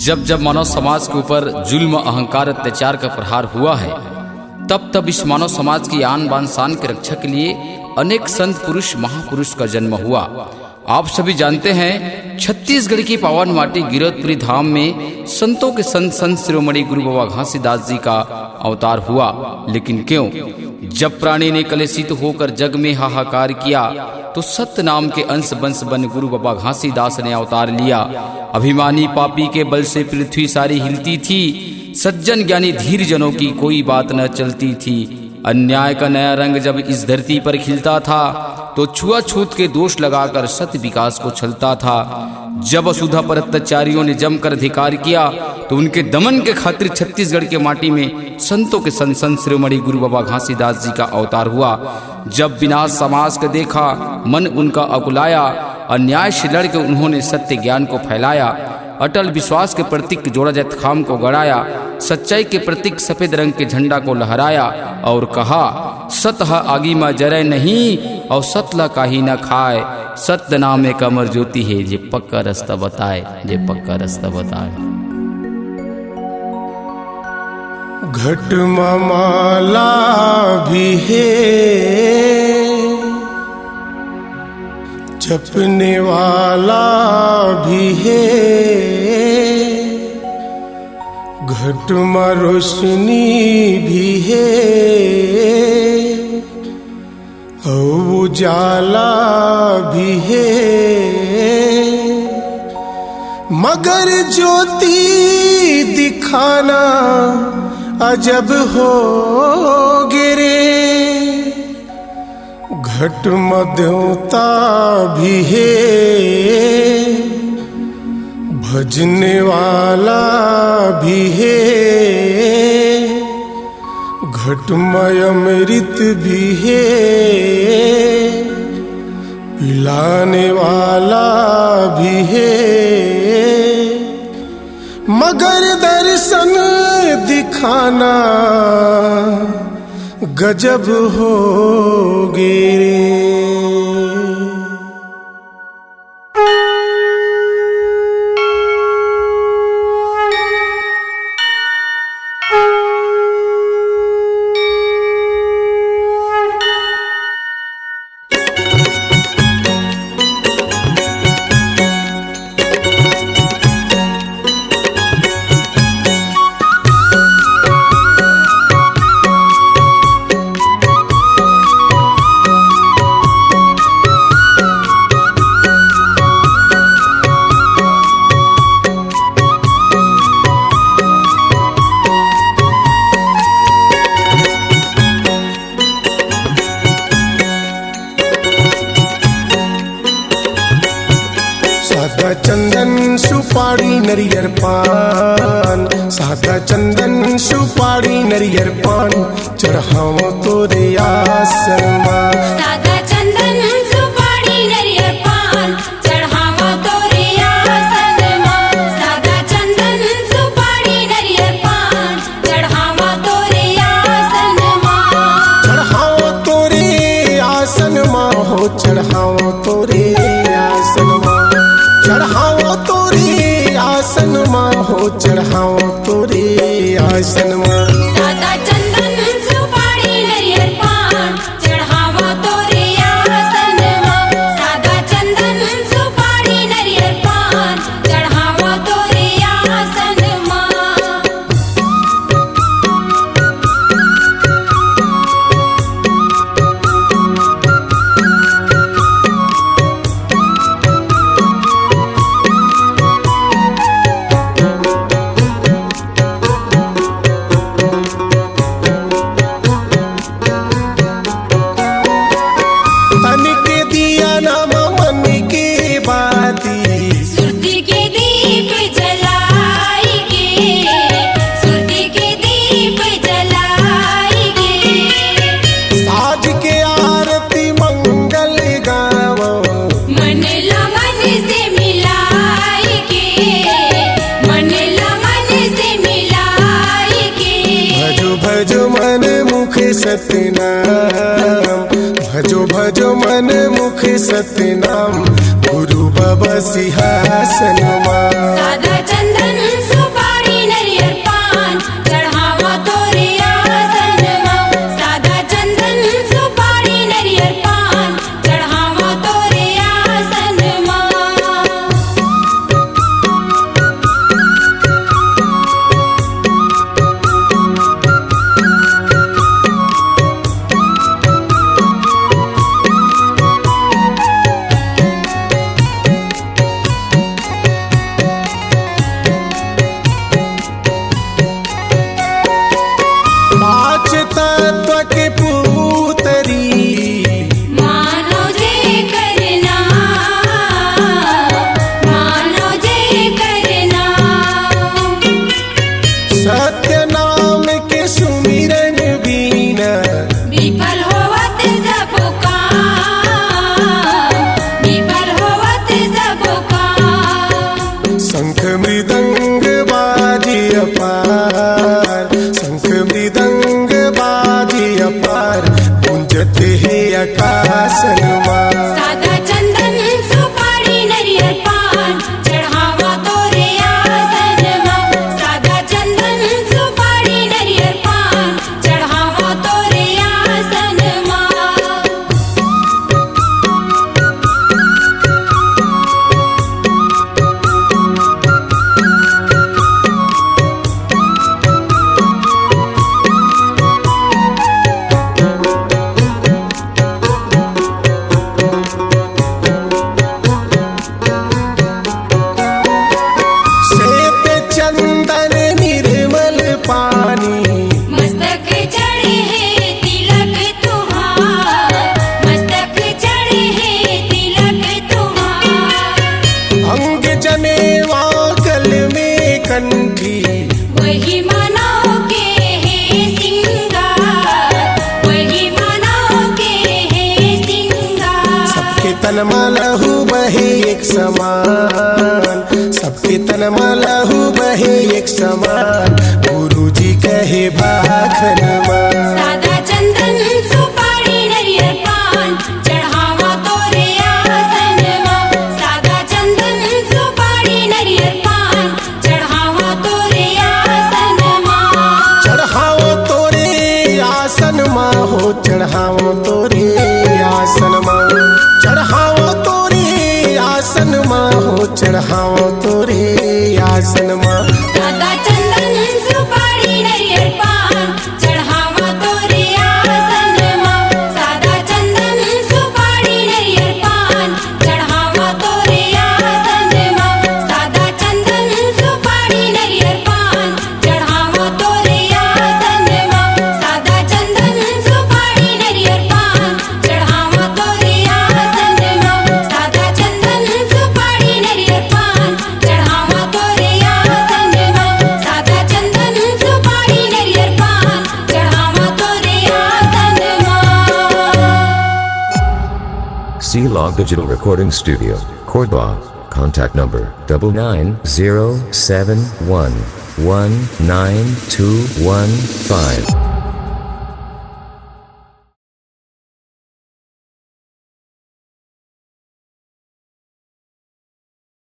जब जब मानव समाज के ऊपर जुल्म, अहंकार, अत्याचार का प्रहार हुआ है, तब तब इस मानव समाज की आन बान शान की रक्षा के लिए अनेक संत पुरुष, महापुरुष का जन्म हुआ। आप सभी जानते हैं, छत्तीसगढ़ की पावन माटी गिरौदपुरी धाम में संतों के संत शिरोमणि गुरु बाबा घासीदास जी का अवतार हुआ। लेकिन क्यों? जब प्राणी ने कलेशित होकर जग में हाहाकार किया, तो सत्य नाम के अंश बंश बन गुरु बाबा घासीदास ने अवतार लिया। अभिमानी पापी के बल से पृथ्वी सारी हिलती थी, सज्जन ज्ञानी धीर जनों की कोई बात न चलती थी। अन्याय का नया रंग जब इस धरती पर खिलता था, तो छुआछूत के दोष लगाकर सत्य विकास को छलता था। जब असुधा पर अत्याचारियों ने जमकर अधिकार किया, तो उनके दमन के खातिर छत्तीसगढ़ के माटी में संतों के संत शिरोमणि गुरु बाबा घासीदास जी का अवतार हुआ। जब विनाश समाज का देखा, मन उनका अकुलाया, अन्याय से लड़ के उन्होंने सत्य ज्ञान को फैलाया। अटल विश्वास के प्रतीक जोड़ाजत खाम को गड़ाया, सच्चाई के प्रतीक सफेद रंग के झंडा को लहराया और कहा, सत्य आगी में जरे नहीं और सतला काही न खाए। सत्य नाम एक अमर ज्योति है, जे पक्का रास्ता बताए, जे पक्का रास्ता बताए। घट माला भी है, जपने वाला भी है। घट में रोशनी भी है और उजाला भी है, मगर ज्योति दिखाना अजब हो गिरे। घट मध्यता भी है, भजने वाला भी है। घटमय अमृत भी है, पिलाने वाला भी है, मगर दर्शन दिखाना गजब हो गिरे। चंदन सुपारी नरियर पान, सादा चंदन सुपारी नरियर पान, चढ़ाओ तोरे आसन मां। सादा चंदन सुपारी नरियर पान, चढ़ाओ तोरे आसन मां। सादा चंदन सुपारी नरियर पान, चढ़ाओ तोरे आसन मां। चढ़ाओ तोरे आसन मां हो, चढ़ाओ तोरे आसन मां। चढ़ाओ तोरे आसन मां हो, चढ़ाओ तोरे आसन मां। सादा चंदन सुपारी नरियर पान, चढ़ाओ तोरे आसन मां। सादा चंदन सुपारी नरियर पान, चढ़ाओ तोरे आसन मां। सतनाम भजो भजो मन मुख सतनाम, गुरु बाबा सिंहासन मां। सादा चंदन जनेवा गल में कंठी, वही मानव के है सिंगार, वही मानव के है सिंगार। सबके तन मलहू बहे एक समान, सबके तन मलहू बहे एक समान, गुरुजी कहे भाखन मान। सादा चंदन सुपारी नरियर पान चढ़ावा तोरे आसन माँ। सादा चंदन सुपारी नरियर पान चढ़ावा तोरे आसन माँ। चढ़ाओ तोरे आसन माँ हो, चढ़ाओ तोरे आसन माँ, चढ़ाओ तोरे आसन माँ हो, चढ़ाओ तोरे आसन माँ। सादा चंदन सुपारी नरियर पान चढ़ावा तोरे आसन माँ। सादा चंदन सुपारी नरियर पान चढ़ावा तोरे आसन माँ। सादा चंदन सुपारी नरियर पान चढ़ावा तोरे आसन माँ। सादा चंदन सुपारी नरियर पान चढ़ावा तोरे आसन माँ। सादा चंदन सुपारी नरियर पान चढ़ावा तोरे आसन माँ। सादा चंदन सुपारी नरियर पान चढ़ावा तोरे आसन माँ। C-Log Digital Recording Studio, Cordoba. Contact number 99071192115.